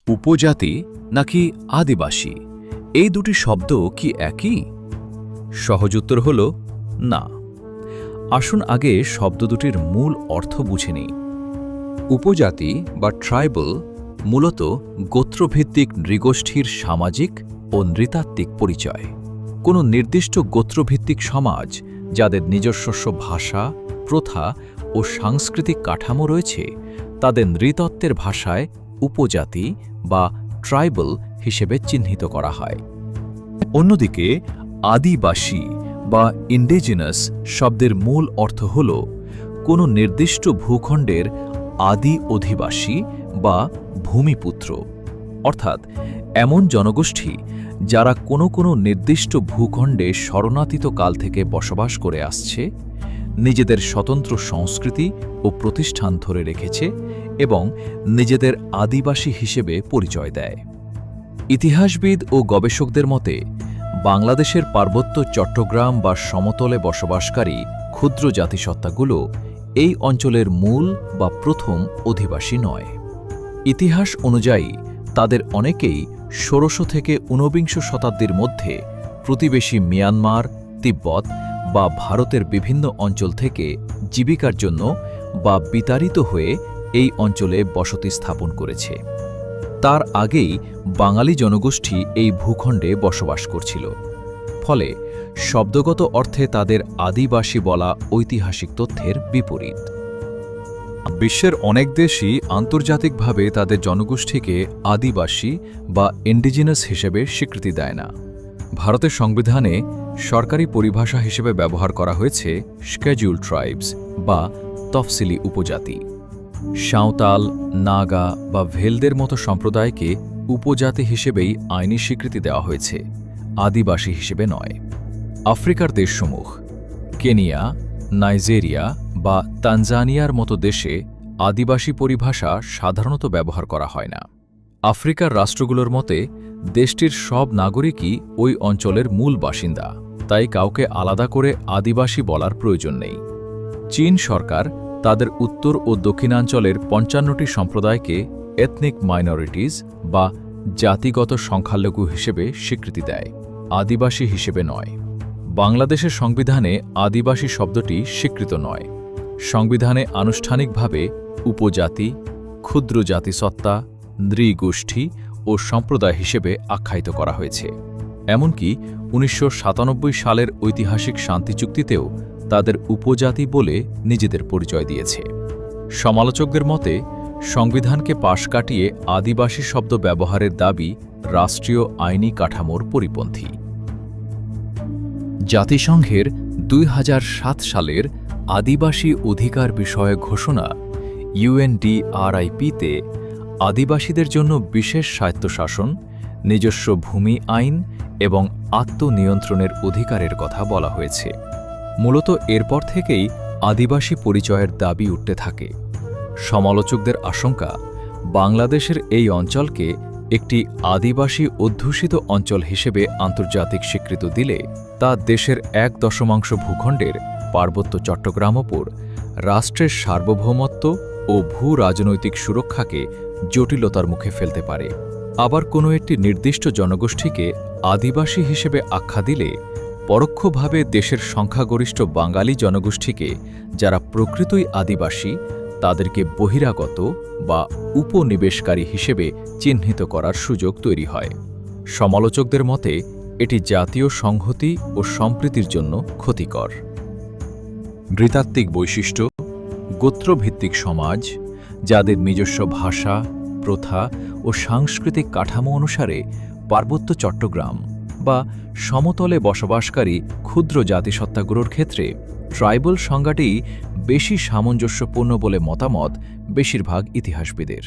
উপজাতি নাকি আদিবাসী এই দুটি শব্দ কি একই? সহজ উত্তর হল না। আসুন আগে শব্দ দুটির মূল অর্থ বুঝে নিই। উপজাতি বা ট্রাইবাল মূলত গোত্রভিত্তিক নৃগোষ্ঠীর সামাজিক ও নৃতাত্ত্বিক পরিচয়। কোনো নির্দিষ্ট গোত্রভিত্তিক সমাজ যাদের নিজস্ব ভাষা, প্রথা ও সাংস্কৃতিক কাঠামো রয়েছে তাদের নৃতত্ত্বের ভাষায় উপজাতি বা ট্রাইবাল হিসেবে চিহ্নিত করা হয়। অন্যদিকে আদিবাসী বা ইন্ডিজিনাস শব্দের মূল অর্থ হল কোনো নির্দিষ্ট ভূখণ্ডের আদি অধিবাসী বা ভূমিপুত্র, অর্থাৎ এমন জনগোষ্ঠী যারা কোনো নির্দিষ্ট ভূখণ্ডে শরণাতীত কাল থেকে বসবাস করে আসছে, নিজেদের স্বতন্ত্র সংস্কৃতি ও প্রতিষ্ঠান ধরে রেখেছে এবং নিজেদের আদিবাসী হিসেবে পরিচয় দেয়। ইতিহাসবিদ ও গবেষকদের মতে বাংলাদেশের পার্বত্য চট্টগ্রাম বা সমতলে বসবাসকারী ক্ষুদ্র জাতিসত্তাগুলো এই অঞ্চলের মূল বা প্রথম অধিবাসী নয়। ইতিহাস অনুযায়ী তাদের অনেকেই ১৬০০ থেকে ঊনবিংশ শতাব্দীর মধ্যে প্রতিবেশী মিয়ানমার, তিব্বত বা ভারতের বিভিন্ন অঞ্চল থেকে জীবিকার জন্য বা বিতাড়িত হয়ে এই অঞ্চলে বসতি স্থাপন করেছে। তার আগেই বাঙালি জনগোষ্ঠী এই ভূখণ্ডে বসবাস করছিল, ফলে শব্দগত অর্থে তাদের আদিবাসী বলা ঐতিহাসিক তথ্যের বিপরীত। বিশ্বের অনেক দেশই আন্তর্জাতিকভাবে তাদের জনগোষ্ঠীকে আদিবাসী বা ইন্ডিজিনাস হিসেবে স্বীকৃতি দেয় না। ভারতের সংবিধানে সরকারি পরিভাষা হিসেবে ব্যবহার করা হয়েছে শিডিউলড ট্রাইবস বা তফসিলি উপজাতি। সাঁওতাল, নাগা বা ভেলদের মতো সম্প্রদায়কে উপজাতি হিসেবেই আইনি স্বীকৃতি দেওয়া হয়েছে, আদিবাসী হিসেবে নয়। আফ্রিকার দেশসমূহ কেনিয়া, নাইজেরিয়া বা তানজানিয়ার মতো দেশে আদিবাসী পরিভাষা সাধারণত ব্যবহার করা হয় না। আফ্রিকার রাষ্ট্রগুলোর মতে দেশটির সব নাগরিকই ওই অঞ্চলের মূল বাসিন্দা, তাই কাউকে আলাদা করে আদিবাসী বলার প্রয়োজন নেই। চীন সরকার তাদের উত্তর ও দক্ষিণাঞ্চলের ৫৫টি সম্প্রদায়কে এথনিক মাইনরিটিজ বা জাতিগত সংখ্যালঘু হিসেবে স্বীকৃতি দেয়, আদিবাসী হিসেবে নয়। বাংলাদেশের সংবিধানে আদিবাসী শব্দটি স্বীকৃত নয়। সংবিধানে আনুষ্ঠানিকভাবে উপজাতি, ক্ষুদ্র জাতিসত্তা, নৃগোষ্ঠী ও সম্প্রদায় হিসেবে আখ্যায়িত করা হয়েছে। এমনকি ১৯৯৭ সালের ঐতিহাসিক শান্তি চুক্তিতেও তাদের উপজাতি বলে নিজেদের পরিচয় দিয়েছে। সমালোচকদের মতে সংবিধানকে পাশ কাটিয়ে আদিবাসী শব্দ ব্যবহারের দাবি রাষ্ট্রীয় আইনি কাঠামোর পরিপন্থী। জাতিসংঘের ২০০৭ সালের আদিবাসী অধিকার বিষয়ক ঘোষণা UNDRIP-তে আদিবাসীদের জন্য বিশেষ স্বায়ত্তশাসন, নিজস্ব ভূমি আইন এবং আত্মনিয়ন্ত্রণের অধিকারের কথা বলা হয়েছে। মূলত এরপর থেকেই আদিবাসী পরিচয়ের দাবি উঠতে থাকে। সমালোচকদের আশঙ্কা, বাংলাদেশের এই অঞ্চলকে একটি আদিবাসী অধ্যুষিত অঞ্চল হিসেবে আন্তর্জাতিক স্বীকৃতি দিলে তা দেশের ১/১ ভূখণ্ডের পার্বত্য চট্টগ্রাম ওপর রাষ্ট্রের সার্বভৌমত্ব ও ভূ-রাজনৈতিক সুরক্ষাকে জটিলতার মুখে ফেলতে পারে। আবার কোনো একটি নির্দিষ্ট জনগোষ্ঠীকে আদিবাসী হিসেবে আখ্যা দিলে পরোক্ষভাবে দেশের সংখ্যাগরিষ্ঠ বাঙালি জনগোষ্ঠীকে, যারা প্রকৃতই আদিবাসী, তাদেরকে বহিরাগত বা উপনিবেশকারী হিসেবে চিহ্নিত করার সুযোগ তৈরি হয়। সমালোচকদের মতে এটি জাতীয় সংহতি ও সম্প্রীতির জন্য ক্ষতিকর। নৃতাত্ত্বিক বৈশিষ্ট্য, গোত্রভিত্তিক সমাজ, যাদের নিজস্ব ভাষা, প্রথা ও সাংস্কৃতিক কাঠামো অনুসারে পার্বত্য চট্টগ্রাম বা সমতলে বসবাসকারী ক্ষুদ্র জাতিসত্তাগুলোর ক্ষেত্রে ট্রাইবাল সংজ্ঞাটি বেশি সামঞ্জস্যপূর্ণ বলে মতামত বেশিরভাগ ইতিহাসবিদের।